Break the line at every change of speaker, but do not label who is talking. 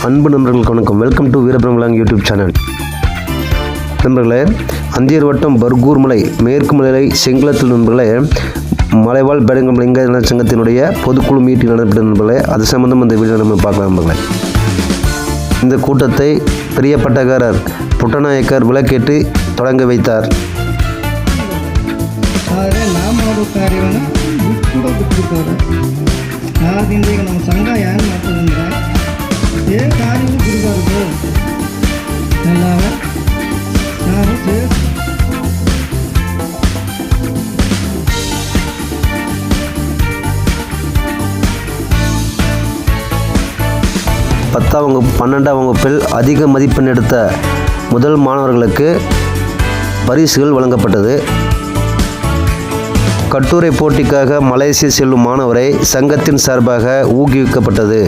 அன்பு நண்பர்களுக்கு வணக்கம். Welcome to Veerapiramalang YouTube channel. நண்பர்களே, அந்தியூர் வட்டம் பர்கூர் மலை மேற்கு மலை செங்குளத்தில் நண்பர்களே மலைவாழ் பேடங்கம் இளைஞர் நல சங்கத்தினுடைய பொதுக்குழு மீட்டிங் நடைபெற்ற நண்பர்களே, அது சம்பந்தம் இந்த வீடியோ நம்ம பார்க்கலாம் நண்பர்களே. இந்த கூட்டத்தை பெரிய பட்டக்காரர் புட்டநாயக்கர் விளக்கேற்றி தொடங்க வைத்தார்.
ನಮ್ಮ ಸಂಘ ಏನು ಮಾಡ್ತದಂದ್ರೆ ಏನು ಕಾರ್ಯವು ಬಿಡಬಾರ್ದು ಎಲ್ಲವ ನಾವು
பத்தாம் வகுப்பு 12ஆம் வகுப்பில் அதிக மதிப்பெண் எடுத்த முதல் மாணவர்களுக்கு பரிசுகள் வழங்கப்பட்டது. கட்டுரை போட்டிக்காக மலேசியா செல்லும் மாணவரை சங்கத்தின் சார்பாக ஊக்குவிக்கப்பட்டது.